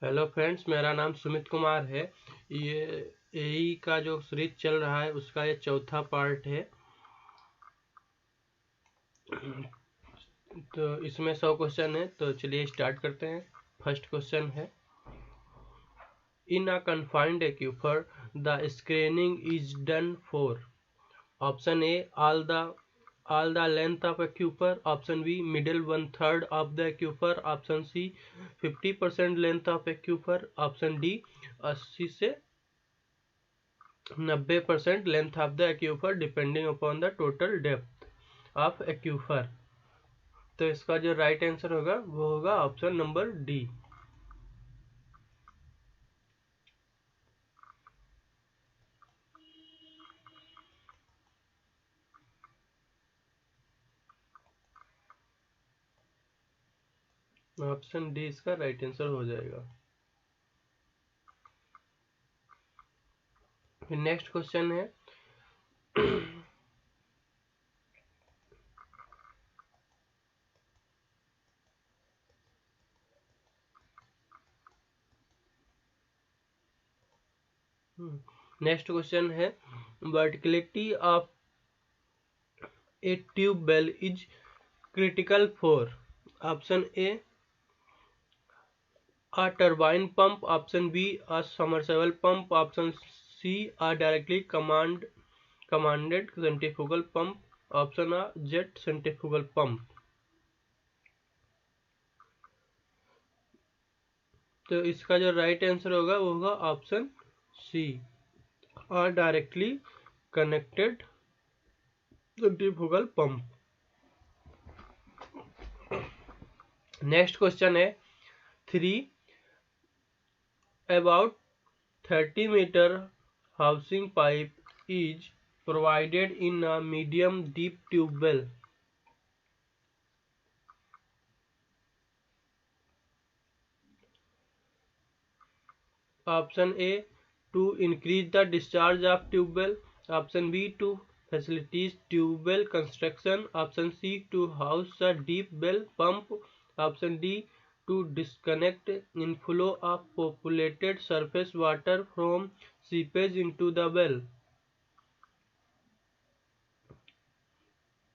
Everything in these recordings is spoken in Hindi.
हेलो फ्रेंड्स, मेरा नाम सुमित कुमार है। ये एई का जो सीरीज चल रहा है उसका ये चौथा पार्ट है। तो इसमें 100 क्वेश्चन है, तो चलिए स्टार्ट करते हैं। फर्स्ट क्वेश्चन है, in a confined aquifer the screening is done for. Option A all the length of aquifer, option B middle 1/3 of the aquifer, option C 50% length of aquifer, option D 80 से 90% length of the aquifer depending upon the total depth of aquifer. तो इसका जो राइट आंसर होगा वो होगा option number D. Option D इसका राइट आंसर हो जाएगा। फिर नेक्स्ट क्वेश्चन है, verticality of a tube well is critical for. Option A a turbine pump, option B a submersible pump, option C a directly commanded centrifugal pump, option A jet centrifugal pump। तो इसका जो राइट आंसर होगा वो होगा option C a directly connected centrifugal pump. Next question है, 3 about 30 meter housing pipe is provided in a medium deep tube well। Option A to increase the discharge of tubewell, option B to facilities tubewell construction, option C to house the deep well pump, option D to disconnect inflow of populated surface water from seepage into the well.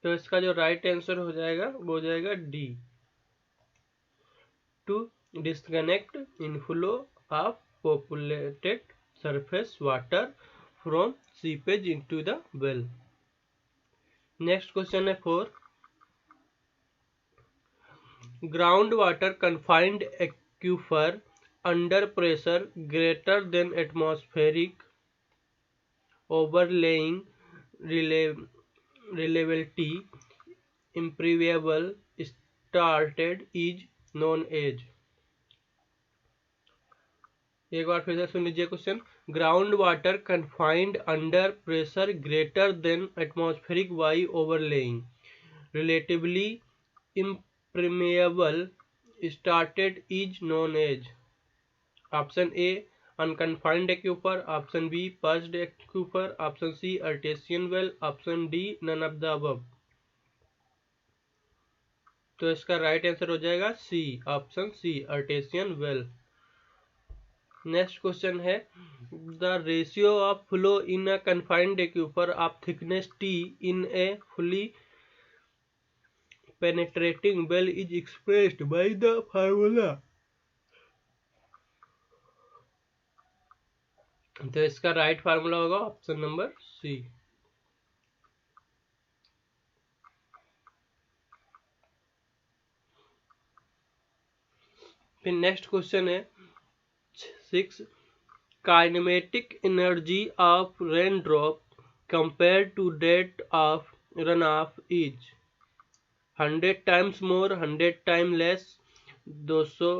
तो इसका जो राइट आंसर हो जाएगा वो हो जाएगा D, to disconnect inflow of populated surface water from seepage into the well। Next question है 4, ground water confined aquifer under pressure greater than atmospheric overlying reliability improvable started is known as। एक बार फिर से सुन लीजिए question, ground water confined under pressure greater than atmospheric by overlying relatively impermeable started is known as. Option A unconfined aquifer, option B perched aquifer, option C artesian well, option D none of the above. तो इसका राइट आंसर हो जाएगा C, option C artesian well. Next question है, the ratio of flow in a confined aquifer of thickness T in a fully penetrating well is expressed by the formula. तो इसका राइट फार्मूला होगा ऑप्शन नंबर सी। फिर नेक्स्ट क्वेश्चन है 6, kinematic energy of rain drop compare to that of run off is 100 times more, 100 times less, 200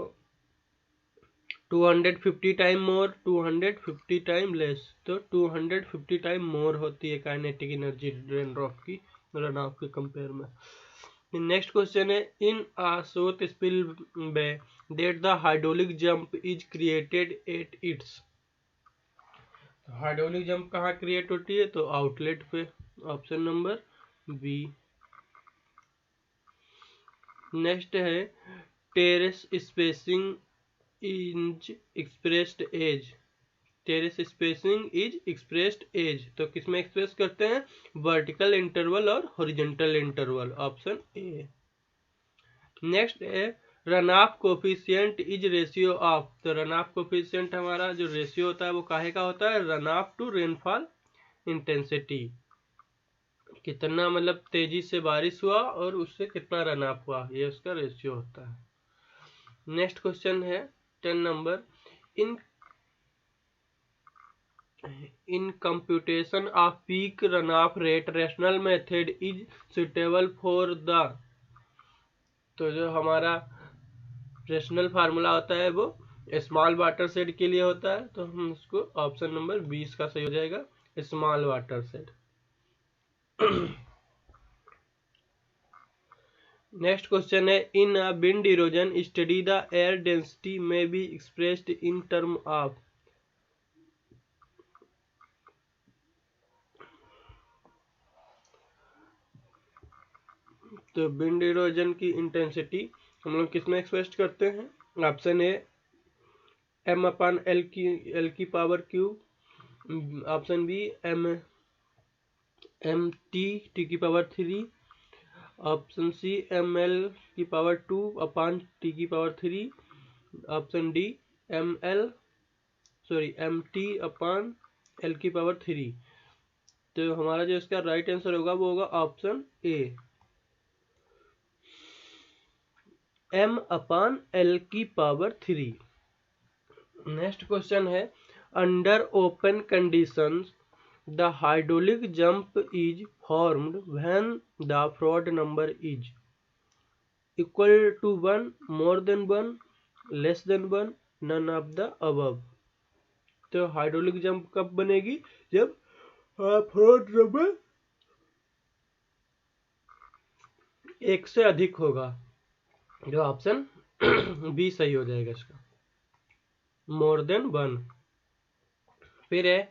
250 time more, 250 time less. तो 250 टाइम मोर होती है काइनेटिक एनर्जी रेन ड्रॉप की रन ऑफ के कंपेयर में। नेक्स्ट क्वेश्चन है, इन आ स्रोत spillway that the hydraulic jump is created at its. Hydraulic jump कहाँ क्रिएट होती है? तो आउटलेट पे, ऑप्शन नंबर बी। नेक्स्ट है, terrace spacing is expressed as, terrace spacing is expressed as, तो किसमें एक्सप्रेस करते हैं, वर्टिकल इंटरवल और horizontal interval, option A. Next है run off coefficient is ratio of, तो रन ऑफ कोफिशिएंट हमारा जो रेशियो होता है वो काहे का होता है, run off to rainfall intensity, कितना मतलब तेजी से बारिश हुआ और उससे कितना रन ऑफ हुआ, ये उसका रेशियो होता है। नेक्स्ट क्वेश्चन है 10 number, in computation off peak run of rate rational method is suitable for the, तो जो हमारा रैशनल फार्मूला होता है वो स्मॉल वाटर शेड के लिए होता है, तो हम इसको ऑप्शन नंबर 20 का सही हो जाएगा, small watershed. Next question है in a wind erosion study the air density may be expressed in term of, तो विंड इरोजन की इंटेंसिटी हम लोग किसमें एक्सप्रेस करते हैं, option A m/l power cube, option B T की पावर 3, ऑप्शन सी ml की पावर 2 अपॉन टी की power 3, option D mt upon l की पावर 3, तो हमारा जो इसका राइट आंसर होगा वो होगा ऑप्शन ए m/l की पावर 3। नेक्स्ट क्वेश्चन है under open conditions the hydraulic jump is formed when the Froude number is equal to 1, more than 1, less than 1, none of the above, तो हाइड्रोलिक जंप कब बनेगी, जब फ्रॉड नंबर 1 से अधिक होगा, जो ऑप्शन बी सही हो जाएगा इसका, मोर देन 1। फिर है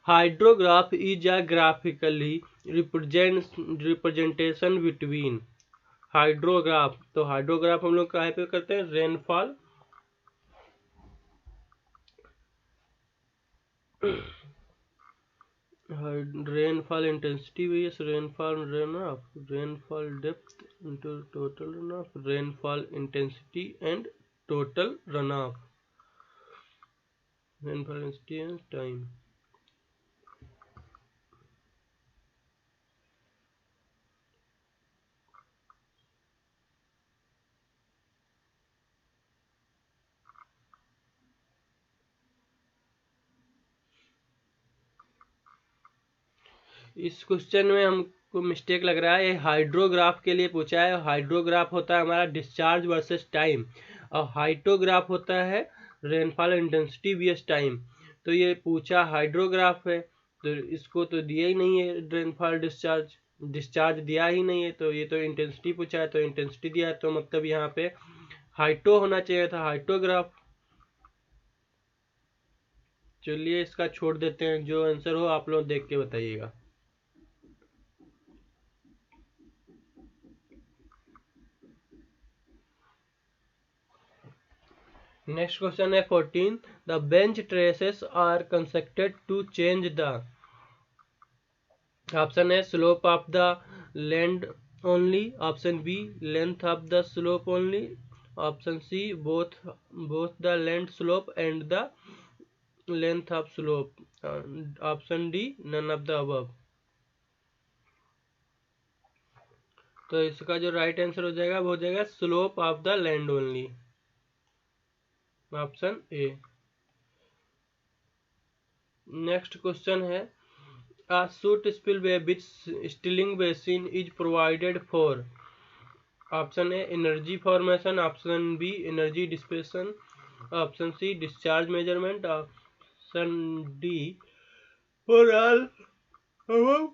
hydrograph is a graphically representation between, hydrograph, तो हाइड्रोग्राफ हम लोग कहाँ पे करते हैं, रेनफॉल इंटेंसिटी भी है, rainfall depth into total run of, rainfall intensity and total run of, rainfall intensity and time. इस क्वेश्चन में हमको मिस्टेक लग रहा है, ये हाइड्रोग्राफ के लिए पूछा है, हाइड्रोग्राफ होता है हमारा डिस्चार्ज वर्सेस टाइम, और हाइटोग्राफ होता है रेनफॉल इंटेंसिटी वीएस टाइम, तो ये पूछा हाइड्रोग्राफ है, तो इसको तो दिया ही नहीं है, रेनफॉल डिस्चार्ज दिया ही नहीं है, तो ये तो इंटेंसिटी पूछा है, तो इंटेंसिटी दिया है, तो मतलब यहाँ पे हाइटो होना चाहिए था, हाइटोग्राफ। चलिए इसका छोड़ देते हैं, जो आंसर हो आप लोग देख के बताइएगा। नेक्स्ट क्वेश्चन है 14, the bench terraces are constructed to change the, option है slope of the land only, option B length of the slope only, option C both the land slope and the length of slope, option D none of the above, तो इसका जो राइट आंसर हो जाएगा वो हो जाएगा slope of the land only, option A. Next question है a soot spillway which stilling basin is provided for, option A energy formation, option B energy dissipation, option C discharge measurement, option D for all above,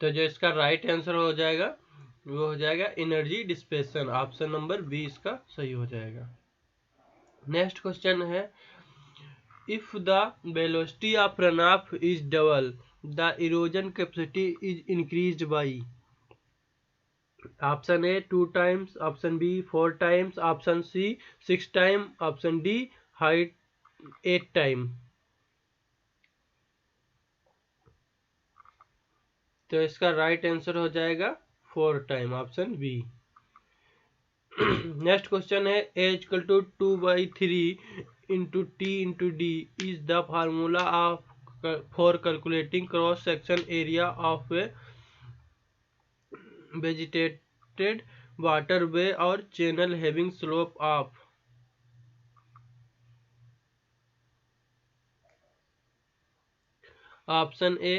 तो जो इसका राइट आंसर हो जाएगा वो हो जाएगा energy dissipation, option number B इसका सही हो जाएगा। नेक्स्ट क्वेश्चन है if the velocity of runoff is double the erosion capacity is increased by, option A 2 times, option B 4 times, option C 6 time, option D eight 8 time. तो इसका राइट आंसर हो जाएगा 4 time, option B. Next question है A equal to 2/3 into T into D is the formula of for calculating cross section area of a vegetated waterway और channel having slope of. Option A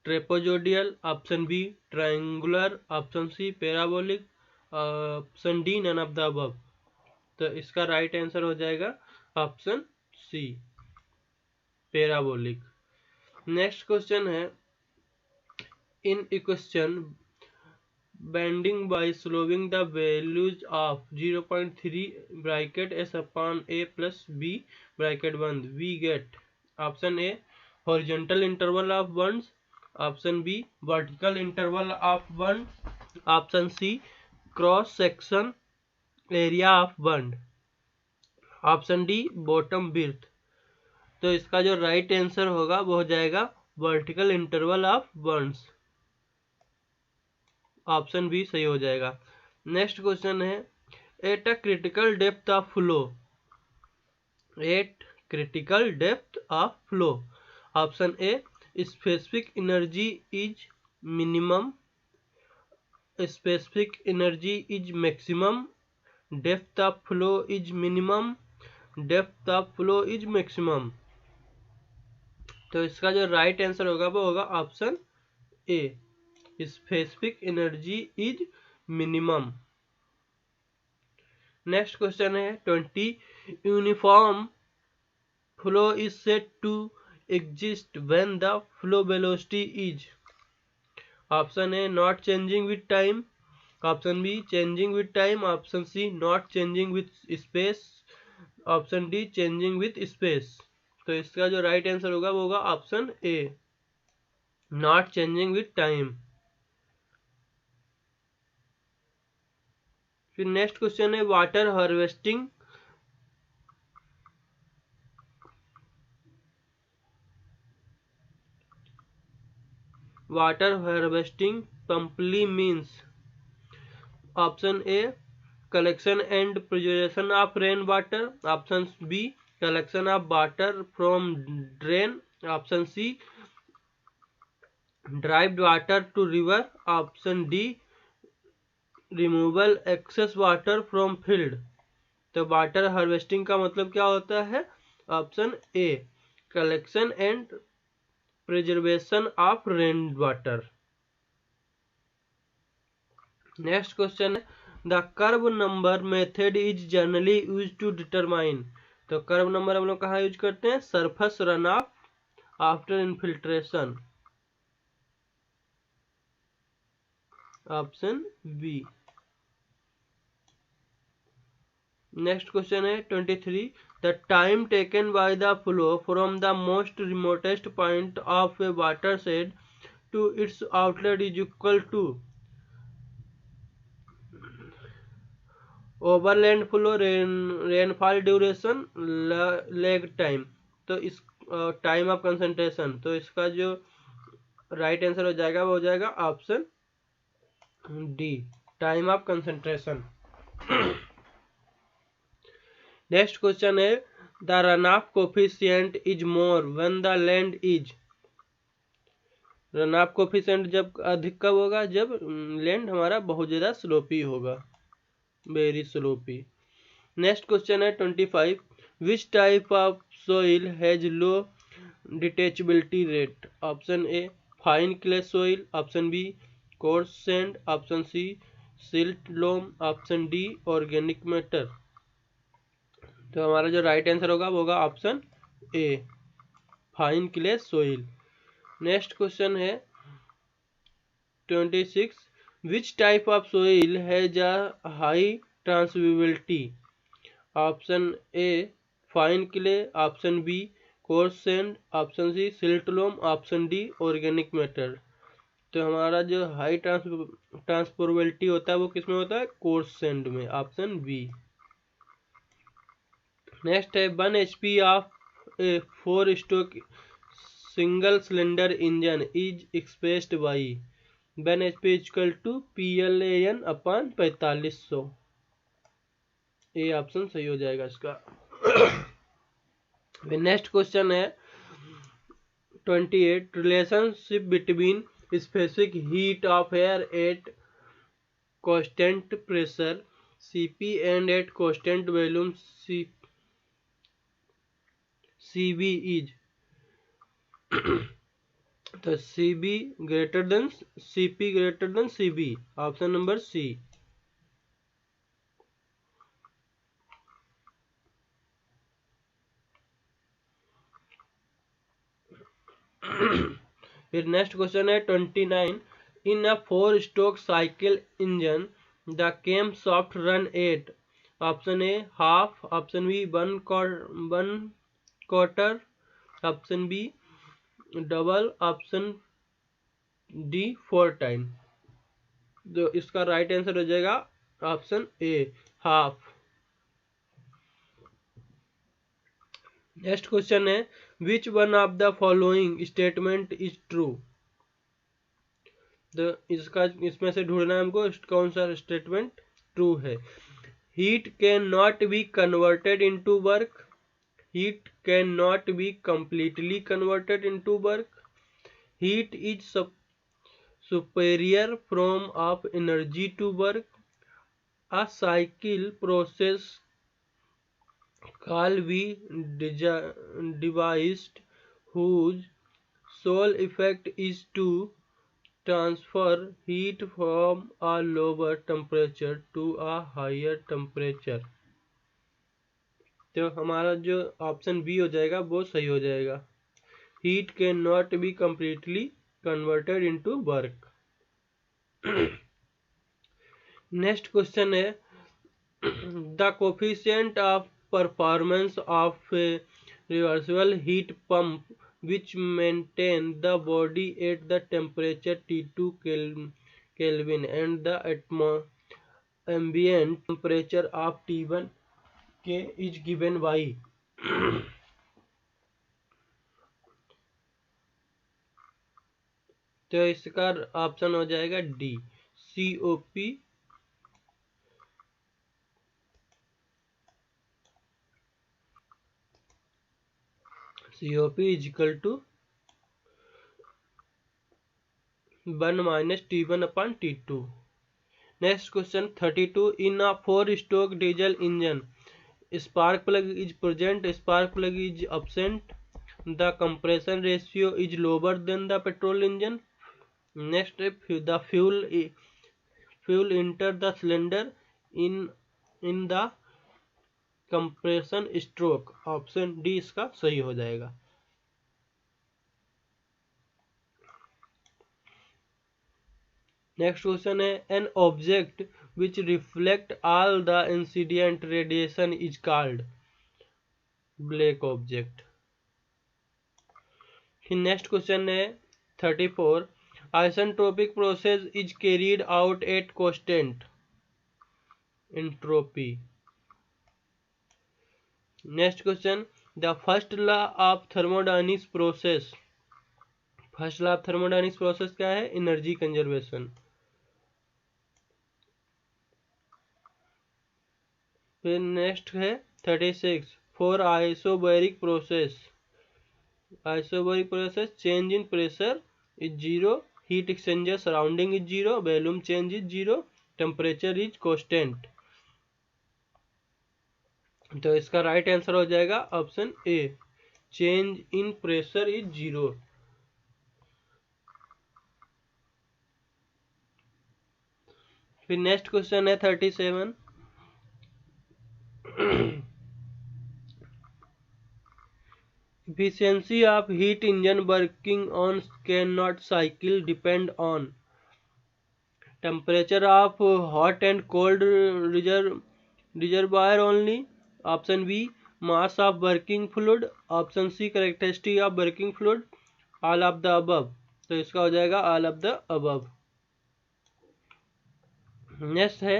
trapezoidal, option B triangular, option C parabolic, option D none of the above. तो इसका राइट आंसर हो जाएगा option C parabolic. Next question है in equation bending by sloping the values of 0.3 bracket s upon a plus b bracket 1 we get option a horizontal interval of ones, option b vertical interval of one, option c cross section area of one, option D bottom birth. तो इसका जो राइट आंसर होगा वो हो जाएगा vertical interval of once, option B सही हो जाएगा। नेक्स्ट क्वेश्चन है at a critical depth of flow, at critical depth of flow, option A specific energy is minimum, specific energy is maximum, depth of flow is minimum, depth of flow is maximum. तो इसका जो राइट आंसर होगा वो होगा option A specific energy is minimum. Next question है 20 uniform flow is said to exist when the flow velocity is, option A not changing with time, option B changing with time, option C not changing with space, option D changing with space. तो इसका जो राइट आंसर होगा वो होगा option A not changing with time. फिर नेक्स्ट क्वेश्चन है वाटर हार्वेस्टिंग, वाटर हार्वेस्टिंग पंपली means, option A collection and preservation of rain water, option B collection of water from drain, option C drive water to river, option D removal excess water from field. तो वाटर हार्वेस्टिंग का मतलब क्या होता है, option A collection and preservation of rain water. Next question है the curve number method is generally use to determine. तो कर्व नंबर हम लोग कहाँ यूज करते हैं, surface run off after infiltration, option B. Next question है 23 the time taken by the flow from the most remotest point of a watershed to its outlet is equal to overland flow, rainfall duration, lag time. तो इस टाइम ऑफ कंसंट्रेशन, तो इसका जो राइट आंसर हो जाएगा वो हो जाएगा option D time of concentration. Next question है the run off coefficient is more when the land is, run off coefficient जब अधिक कब होगा, जब लैंड हमारा बहुत ज्यादा स्लोपी होगा, वेरी स्लोपी। नेक्स्ट क्वेश्चन है 25 which type of soil has low detachability rate, option A fine clay soil, option B coarse sand, option C silt loam, option D organic matter. तो हमारा जो राइट आंसर होगा वो होगा option A fine clay soil. Next question है 26 which type of soil has a high transmissibility, option A fine clay, option B coarse sand, option C silt loam, option D organic matter. तो हमारा जो हाई ट्रांसपोरेबिलिटी होता है वो किस में होता है, कोसेंट में, ऑप्शन बी। नेक्स्ट है 1 HP of a 4 stroke single cylinder engine is expressed by 1 HP equal to PLAN upon 4500। ये ऑप्शन सही हो जाएगा इसका। नेक्स्ट क्वेश्चन है 28 relationship between specific heat of air at constant pressure CP and at constant volume CB is तो CB greater than CP greater than CB, option number C. फिर नेक्स्ट क्वेश्चन है 29 in a 4 stroke cycle engine the cam shaft run at, option A half, option B 1/4, option B double, option D 4 time. तो इसका राइट आंसर हो जाएगा option A half. Next question है which one of the following statement is true. तो इसका इसमें से ढूंढना है हमको कौन सा स्टेटमेंट ट्रू है। Heat can not be converted into work, heat can not be completely converted into work, heat is superior form of energy to work, a cycle process can be devised whose sole effect is to transfer heat from a lower temperature to a higher temperature। तो हमारा जो ऑप्शन बी हो जाएगा वो सही हो जाएगा। Heat can not be completely converted into work. Next question है the coefficient of performance of a reversible heat pump which maintain the body at the temperature T2 Kelvin and the ambient temperature of T1 K is given by तो इसका ऑप्शन हो जाएगा D COP is equal to 1 minus T1 upon T2। Next question 32 in a 4-stroke diesel engine spark plug is present, spark plug is absent, the compression ratio is lower than the petrol engine। Next the fuel enter the cylinder in the compression stroke, option D इसका सही हो जाएगा। नेक्स्ट क्वेश्चन है an object which reflect all the incident radiation is called black object. Next question है 34 isentropic process is carried out at constant entropy. Next question the first law of thermodynamics process, first law of thermodynamics process क्या है, एनर्जी कंजर्वेशन। फिर नेक्स्ट है 36 for isobaric process, isobaric process change in pressure is zero, heat exchanger surrounding is zero, volume change is zero, temperature is constant. तो इसका राइट आंसर हो जाएगा option A change in pressure is zero. फिर नेक्स्ट क्वेश्चन है 37 efficiency of heat engine working on Carnot cycle depend on temperature of hot and cold reservoir only, option B mass of working fluid, option C characteristic of working fluid, all of the above। तो इसका हो जाएगा all of the above. Next है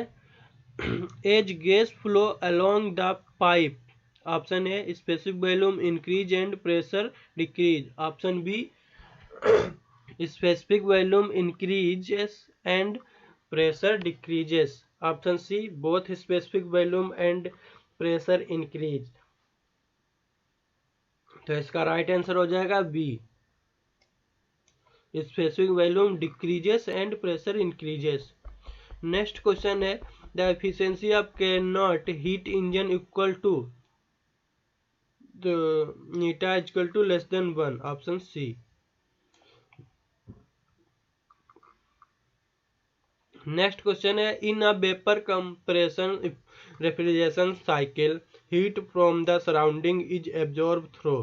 as gas flow along the pipe. Option A specific volume increase and pressure decrease. Option B specific volume increases and pressure decreases. Option C both specific volume and pressure increase. तो इसका राइट आंसर हो जाएगा B specific volume decreases and pressure increases. Next question है the efficiency of Carnot heat engine equal to eta equal to less than 1। Option C. Next question है in a vapour compression refrigeration cycle heat from the surrounding is absorb through.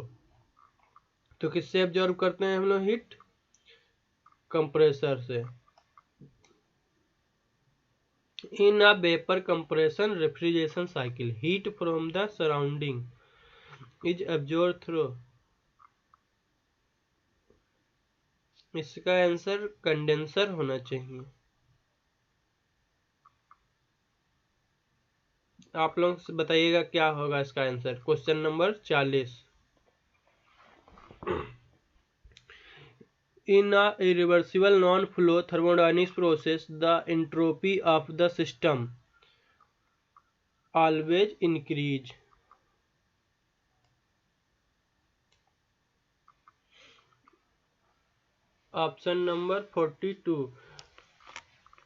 तो किससे एब्जॉर्ब करते हैं हम लोग हीट? कंप्रेसर से। In a vapour compression refrigeration cycle heat from the surrounding is absorb through. इसका आंसर कंडेंसर होना चाहिए। आप लोग बताइएगा क्या होगा इसका आंसर। Question number 40। In a irreversible non-flow thermodynamics process, the entropy of the system always increase. Option number 42.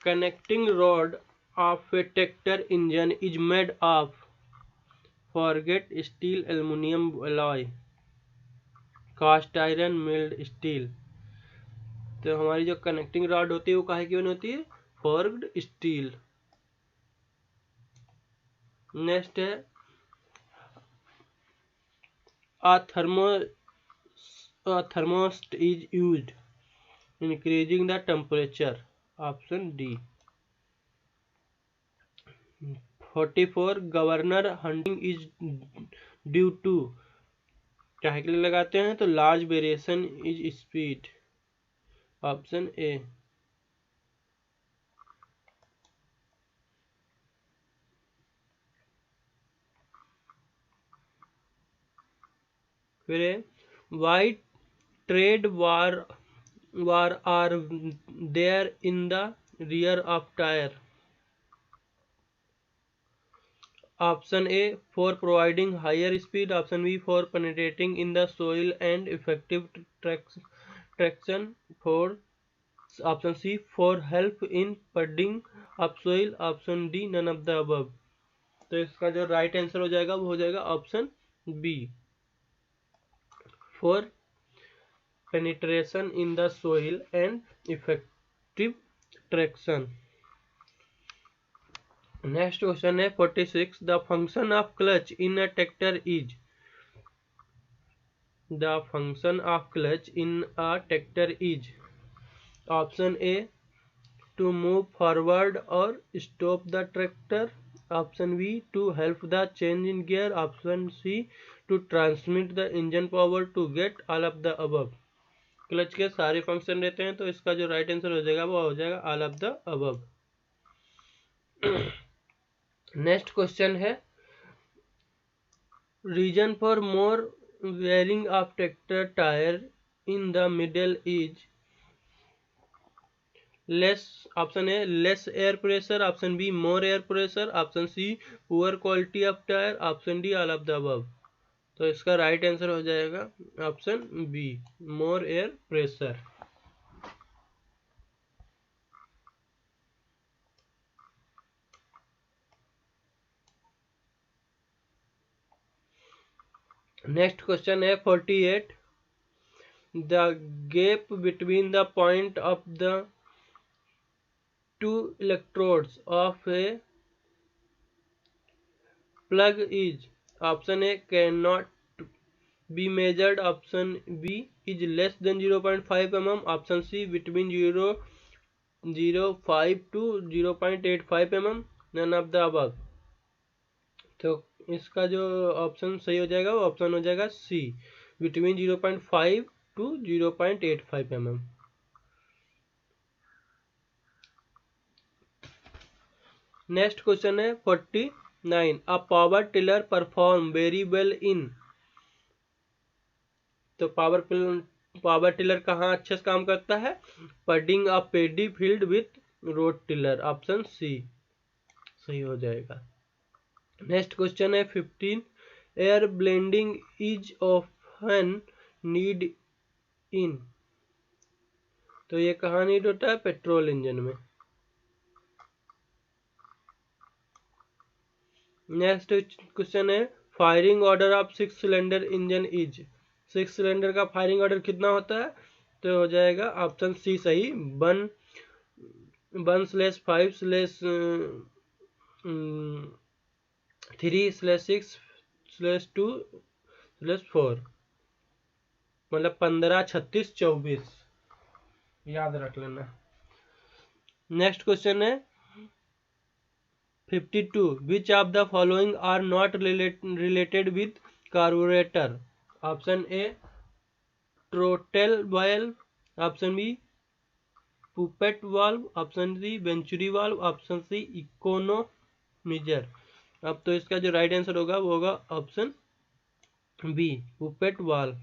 Connecting rod of a tractor engine is made of forget steel, aluminum alloy, cast iron, milled steel। तो हमारी जो कनेक्टिंग रॉड होती है वो काहे की बनी होती है? फॉर्गड स्टील। नेक्स्ट है a thermostat is used increasing the temperature। Option D। 44 governor hunting is due to क्या के लिए लगाते हैं? तो large variation is speed. Option A. फिर वाई ट्रेड वार are there in the rear of tyre. Option A for providing higher speed. Option B for penetrating in the soil and effective traction. For option C for help in puddling of soil. Option D none of the above. तो इसका जो राइट आंसर हो जाएगा वो हो जाएगा option B for penetration in the soil and effective traction. Next question है 46 the function of clutch in a tractor is. The function of clutch in a tractor is. Option A to move forward और stop the tractor. Option B to help the change in gear. Option C to transmit the engine power to get all of the above. Clutch के सारे फंक्शन रहते हैं तो इसका जो राइट आंसर हो जाएगा वो हो जाएगा all of the above. Next question है reason for more wearing of tractor tyre in the middle is less. Option A less air pressure. Option B more air pressure. Option C poor quality of tyre. Option D all of the above. तो इसका राइट आंसर हो जाएगा option B more air pressure. Next question है 48 the gap between the point of the two electrodes of A plug is. Option A can not be measured. Option B is less than 0.5 mm। Option C between 0.05 to 0.85 mm। None of the above. तो इसका जो ऑप्शन सही हो जाएगा वो ऑप्शन हो जाएगा C between 0.5 to 0.85 mm। Next question है 49, a power tiller perform very well in. तो पावर टिलर कहाँ अच्छे से काम करता है? Puddling a paddy field with road tiller, option C सही हो जाएगा। नेक्स्ट क्वेश्चन है 15, air blending is often need in. तो ये कहाँ नीड होता है? पेट्रोल इंजन में। नेक्स्ट क्वेश्चन है firing order of 6 cylinder engine is. 6 cylinder का फायरिंग ऑर्डर कितना होता है? तो हो जाएगा ऑप्शन सी सही, 1/3/6/2/4, मतलब 15 36 24, याद रख लेना। नेक्स्ट क्वेश्चन है 52, which of the following are not related with carburettor? Option A throttle valve, option B poppet valve, option C venturi valve, option C economiser. अब तो इसका जो राइट आंसर होगा वो होगा option B poppet valve.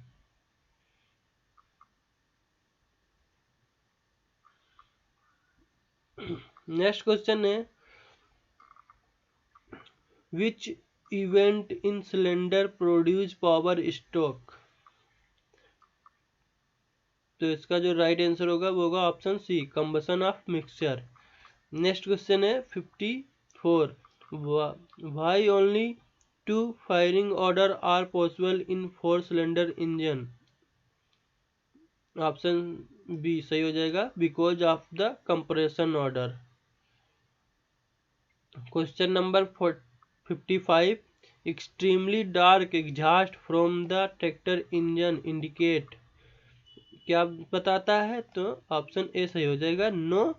Next question है which event in cylinder produce power stroke? तो इसका जो राइट आंसर होगा वो होगा option C combustion of mixture. Next question है 54, why only 2 firing order are possible in 4 cylinder engine? Option B सही हो जाएगा, because of the compression order. Question number 55, extremely dark exhaust from the tractor engine indicate, क्या बताता है? तो ऑप्शन ए सही हो जाएगा, no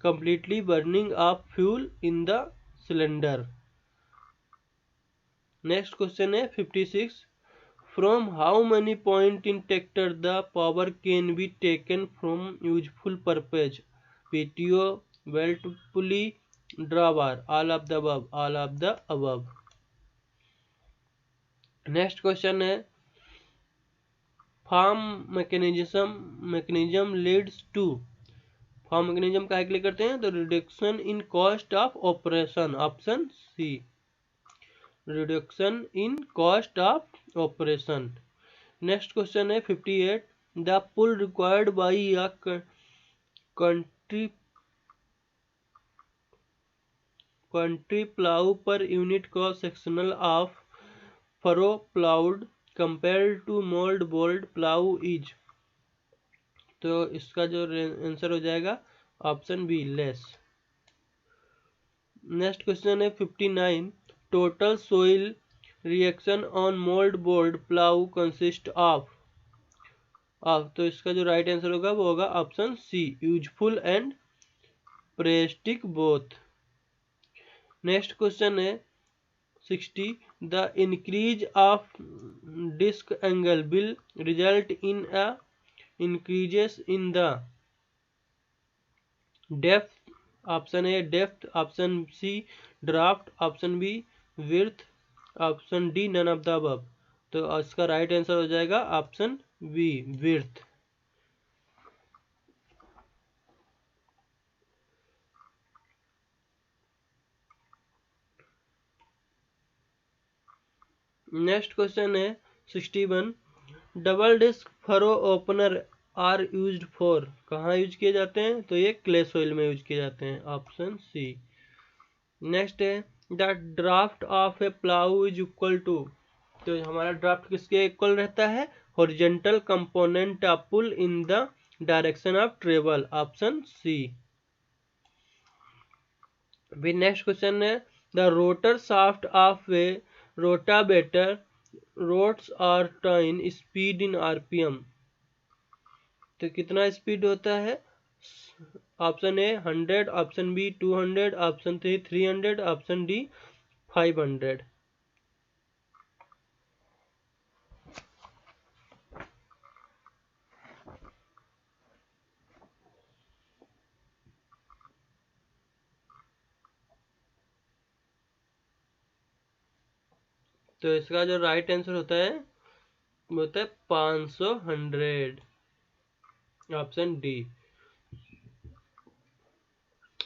completely burning of fuel in the cylinder. Next question है 56, from how many point in tractor the power can be taken from useful purpose? PTO, belt pulley, drawbar, all of the above, all of the above। Next question है farm mechanism leads to. Farm mechanism काहे के लिए करते हैं? तो reduction in cost of operation, option C reduction in cost of operation. Next question है 58, the pull required by a country plough per unit cross sectional of furrow ploughed compare to mould bold plough is. तो इसका जो आंसर हो जाएगा option B less. Next question है 59, total soil reaction on mould bold plough consist of. तो इसका जो राइट आंसर होगा वो होगा option C useful and plastic both. Next question है 60, the increase of disc angle will result in a increases in the depth, option A depth, option C draft, option B width, option D none of the above. तो इसका राइट आंसर हो जाएगा option B width. Next question है 61, double disc furrow opener are used for, कहाँ यूज किए जाते हैं? तो ये क्ले सोइल में यूज किए जाते हैं, ऑप्शन सी। नेक्स्ट है the draft of a plough is equal to. तो हमारा ड्राफ्ट किसके इक्वल रहता है? Horizontal component of pull in the direction of travel, option C. फिर नेक्स्ट क्वेश्चन है the rotor shaft of a rotavator rotates are turn speed in RPM. तो कितना स्पीड होता है? Option A 100, option B 200, option C 300, option D 500। तो इसका जो राइट आंसर होता है वो होता है 500 100, ऑप्शन डी।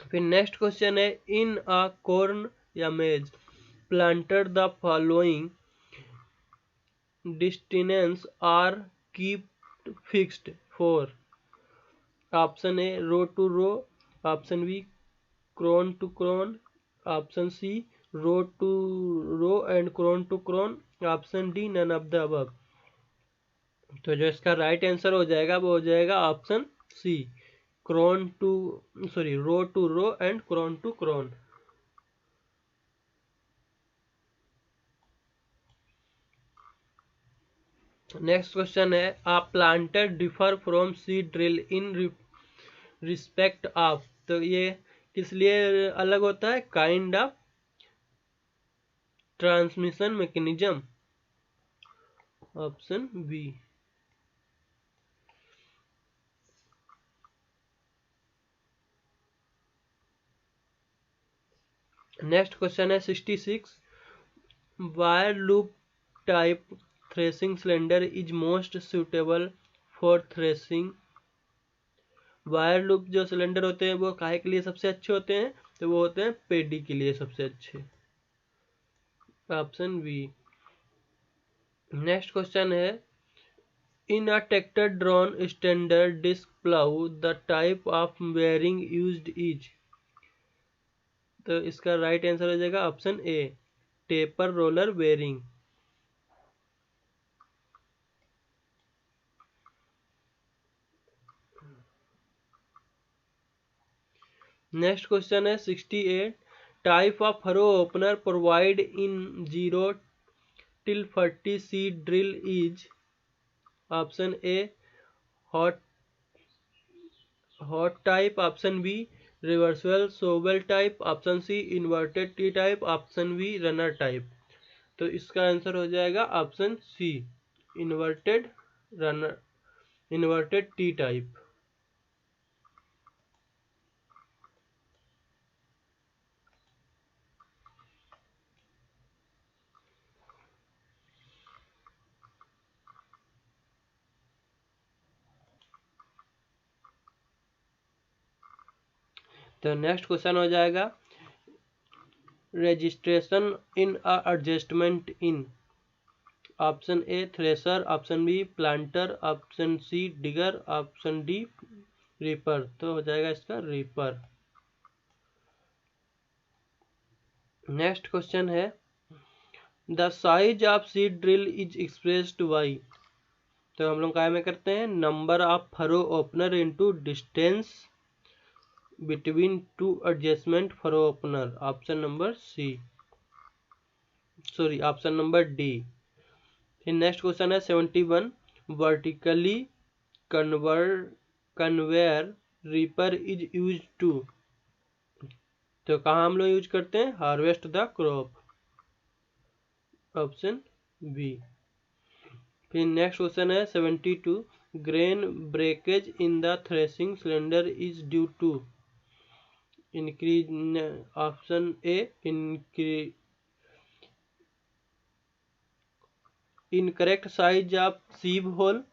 फिर नेक्स्ट क्वेश्चन है, इन अ कॉर्न या maize planted the following distance are keeped fixed for, option A row to row, option B crown to crown, option C row to row and crown to crown, option D none of the above. तो जो इसका राइट आंसर हो जाएगा वो हो जाएगा option C, row to row and crown to crown. Next question है, a planter differ from seed drill in respect of, तो ये किस लिए अलग होता है, kind of transmission mechanism, option B. Next question है 66, wire loop type threshing cylinder is most suitable for threshing. Wire loop जो सिलेंडर होते हैं वो काहे के लिए सबसे अच्छे होते हैं, तो वो होते हैं पेडी के लिए सबसे अच्छे, ऑप्शन बी। नेक्स्ट क्वेश्चन है, in a tractor drawn standard disc plough the type of bearing used is, तो इसका राइट आंसर हो जाएगा option A, taper roller bearing. Next question है 68, type of furrow opener provide in 0 till 40 seed drill is, option A hot type, option B reversal shovel type, option C inverted T type, option B runner type. तो इसका आंसर हो जाएगा option C, inverted runner, inverted T type. तो नेक्स्ट क्वेश्चन हो जाएगा, registration in adjustment in, option A thresher, option B planter, option C digger, option D reaper. तो हो जाएगा इसका रीपर। नेक्स्ट क्वेश्चन है, the size of seed drill is expressed by, तो हम लोग काय में करते हैं, number of furrow opener into distance between two adjustment furrow opener, option number C, sorry option number D. फिर नेक्स्ट क्वेश्चन है 71, vertically conveyor reaper is use to, तो कहाँ हम लोग यूज करते हैं, harvest the crop, option B. फिर नेक्स्ट क्वेश्चन है 72, grain breakage in the threshing cylinder is due to increase, option A incorrect size of sieve hole,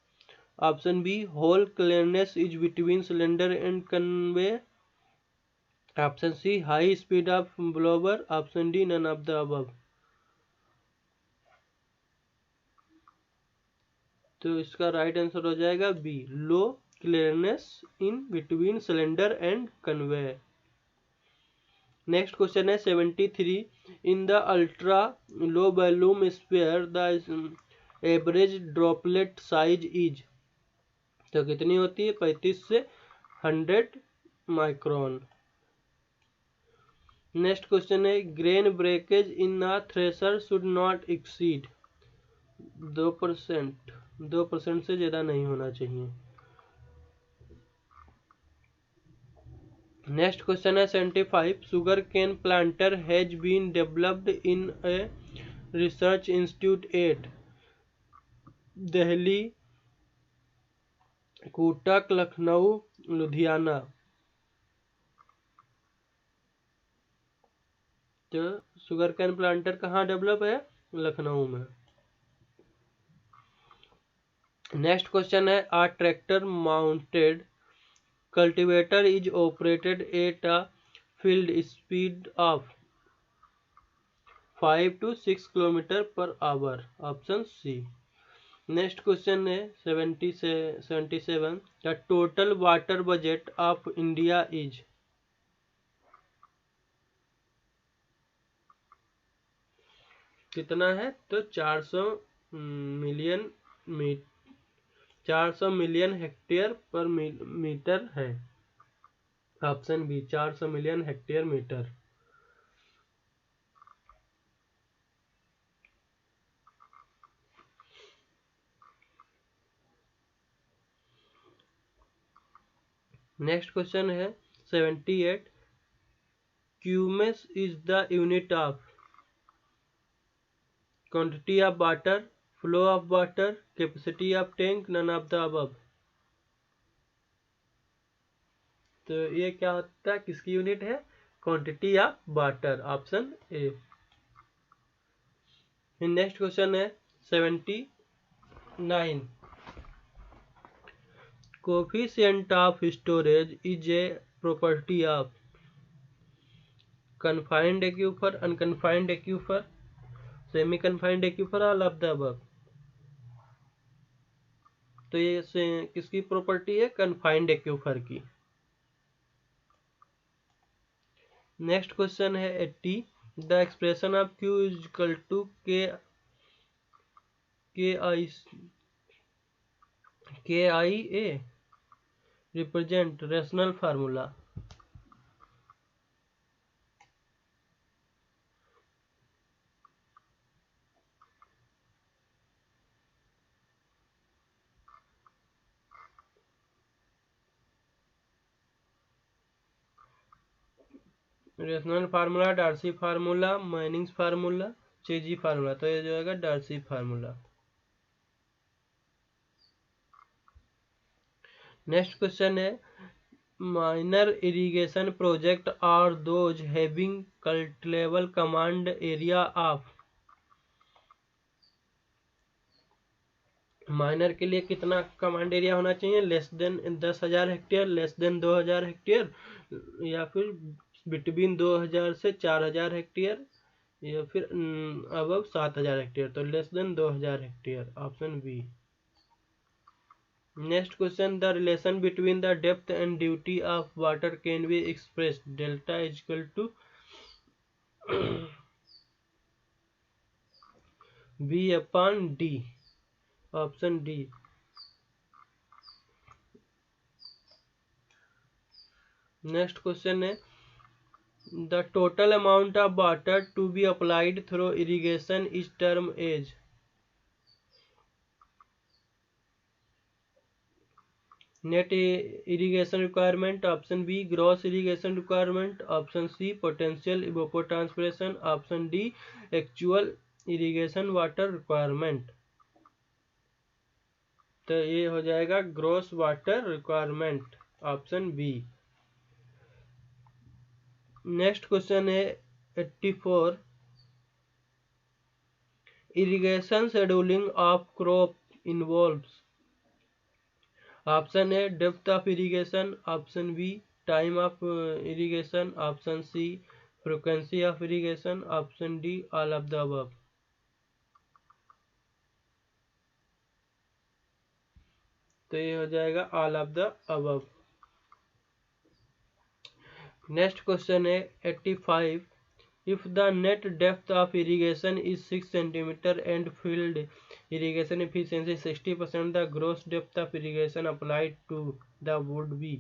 option B hole clearance is between cylinder and concave, option C high speed of blower, option D none of the above. तो इसका राइट आंसर हो जाएगा B, low clearness in between cylinder and concave. Next question है 73, in the ultra low volume spray the average droplet size is, तो कितनी होती है, 35 से 100 माइक्रोन। नेक्स्ट क्वेश्चन है, grain breakage in a thresher should not exceed 2%, 2% से ज़्यादा नहीं होना चाहिए। नेक्स्ट क्वेश्चन है 75, sugar cane planter has been developed in a research institute at Delhi, Kotak, Lucknow, Ludhiana. तो शुगर कैन प्लांटर कहाँ डेवलप है, लखनऊ में। नेक्स्ट क्वेश्चन है, a tractor mounted cultivator is operated at a field speed of 5 to 6 kilometre per hour, option C. Next question है 77, the total water budget of India is, कितना है? तो 400 मिलियन 400 मिलियन हेक्टेयर पर मीटर है, option B 400 million hectare metre. Next question है 78, cumecs is the unit of quantity of water, flow of water, capacity of tank, none of the above. तो ये क्या होता है, किसकी यूनिट है? Quantity of water, option A. Next question है 79, coefficient of storage is a property of confined aquifer, unconfined aquifer, semi confined aquifer, all of the above. तो ये किसकी प्रॉपर्टी है? कन्फाइंड एक्यूफर की। नेक्स्ट क्वेश्चन है 80, the expression of Q is equal to K I A represent rational formula. Rational formula, Darcy formula, Manning's formula, Chezy formula. तो ये जो है डार्सी फार्मूला। नेक्स्ट क्वेश्चन है, minor irrigation project are those having culturable command area of, minor के लिए कितना कमांड एरिया होना चाहिए? Less than 10,000 hectare, less than 2,000 hectare, या फिर बिटवीन 2,000 से 4,000 हेक्टेयर, या फिर अबव 7,000 हेक्टेयर। तो less than 2,000 hectare, option B. Next question, the relation between the depth and duty of water can be expressed, delta is equal to B upon D, option D. Next question है, the total amount of water to be applied through irrigation is term as, net irrigation requirement, option B gross irrigation requirement, option C potential evapotranspiration, option D actual irrigation water requirement. तो ये हो जाएगा gross water requirement, option B. Next question है 84, irrigation scheduling of crop involves, option A depth of irrigation, option B time of irrigation, option C frequency of irrigation, option D all of the above. तो ये हो जाएगा all of the above. Next question है 85, if the net depth of irrigation is 6 centimetre and field irrigation efficiency 60%, the gross depth of irrigation applied to the would be.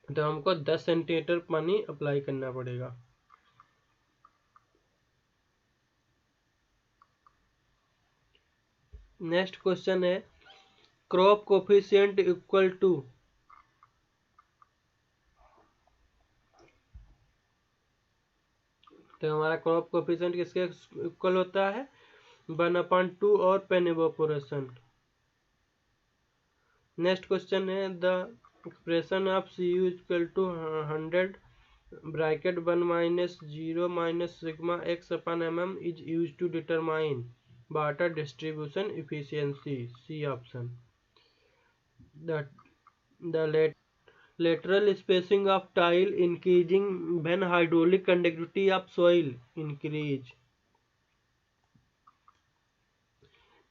तो हमको 10 सेंटीमीटर पानी अप्लाई करना पड़ेगा। नेक्स्ट क्वेश्चन है, क्रॉप कोफिशिएंट इक्वल टू, तो हमारा क्रॉप कोफिशिएंट किसके इक्वल होता है? 1/2 और पेन इवेपोरेशन। नेक्स्ट क्वेश्चन है, the expression of CU equal to 100 bracket 1 minus 0 minus sigma x upon mm is use to determine water distribution efficiency, C option. The lateral spacing of tile increasing when hydraulic conductivity of soil increase.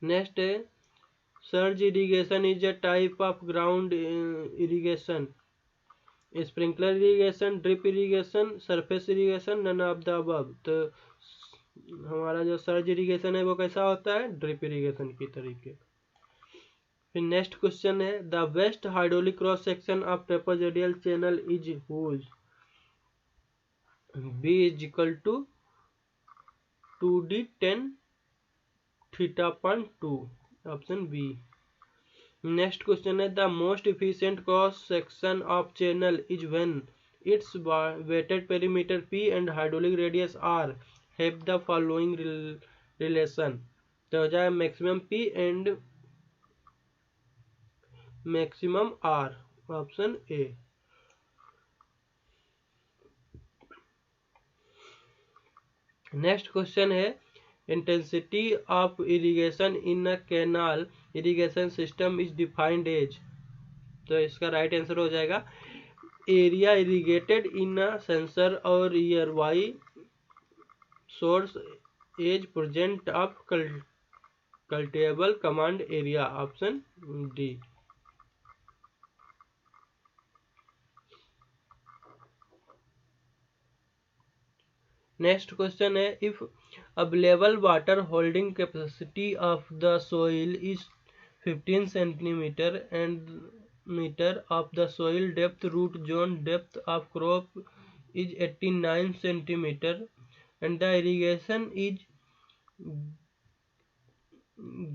Next, surge irrigation is a type of ground irrigation. Sprinkler irrigation, drip irrigation, surface irrigation, none of the above. तो हमारा जो सर्ज इरिगेशन है वो कैसा होता है, ड्रिप इरिगेशन की तरीके। फिर नेक्स्ट क्वेश्चन है the best hydraulic cross section of trapezoidal channel is whose, B is equal to 2d 10 θ/2, option B. Next question है the most efficient cross section of channel is when its wetted perimeter p and hydraulic radius r have the following relation. तो हो जाए maximum p and maximum r, option A. Next question है intensity of irrigation in a canal irrigation system is defined as. तो इसका राइट आंसर हो जाएगा area irrigated in a season or year by source as percent of culturable command area, option D. Next question है if available water holding capacity of the soil is 15 centimetre and metre of the soil depth root zone depth of crop is 89 centimetre and the irrigation is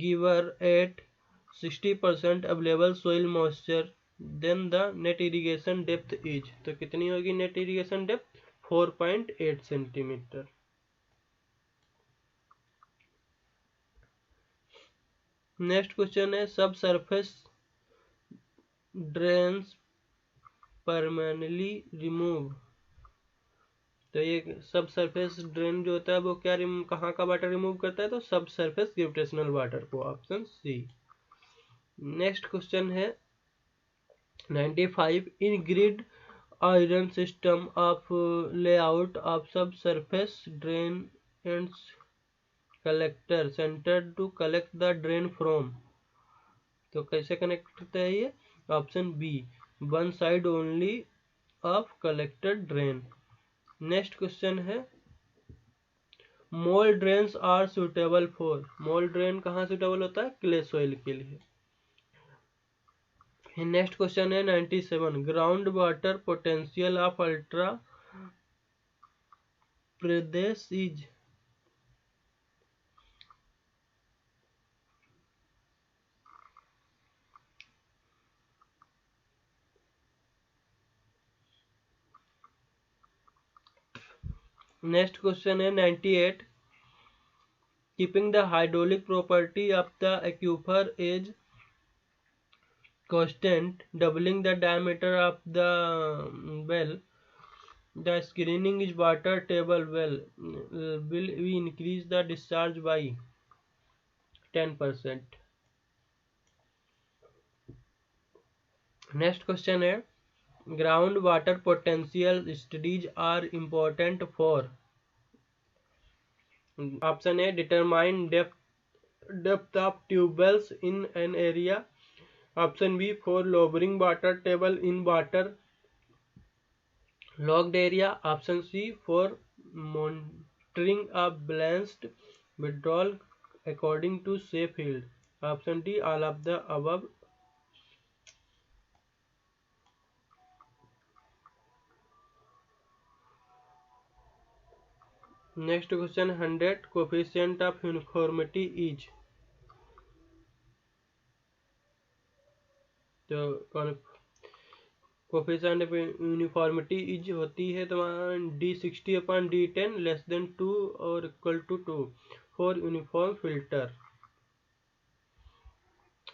given at 60% available soil moisture then the net irrigation depth is. तो कितनी होगी net irrigation depth, 4.8 centimetre. Next question है सब सरफेस ड्रेन्स परमानेंटली रिमूव। तो ये सब सरफेस ड्रेन जो होता है वो क्या कहाँ का वाटर रिमूव करता है, तो सब सरफेस ग्रेविटेशनल वाटर को, ऑप्शन सी। नेक्स्ट क्वेश्चन है 95 in gridiron system of layout of subsurface drain and collector centre to collect the drain from. तो कैसे कनेक्ट करते हैं ये, option B one side only of collected drain. Next question है mole drains are suitable for. Mole drain कहाँ सुटेबल होता है, क्ले सॉइल के लिए। नेक्स्ट क्वेश्चन है 97 ग्राउंड वाटर पोटेंशियल ऑफ अल्ट्रा प्रदेश इज। नेक्स्ट क्वेश्चन है 98 keeping the hydraulic property of the aquifer as constant doubling the diameter of the well, the screening is water table well will we increase the discharge by 10%। Next question है ground water potential studies are important for, option A determine depth of tubewells in an area, option B for lowering water table in water logged area, option C for monitoring a balanced withdrawal according to safe yield, option D all of the above. Next question 100 coefficient of uniformity is. तो कोफिशिएंट ऑफ यूनिफॉर्मिटी इज होती है तुम्हारा D60/D10 लेस देन 2 और equal to 2 for uniform filter.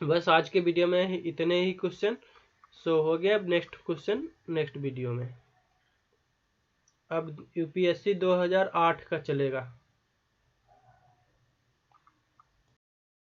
बस आज के वीडियो में इतने ही क्वेश्चन। सो हो गया, अब नेक्स्ट क्वेश्चन नेक्स्ट वीडियो में। अब यूपीएससी 2008 का चलेगा।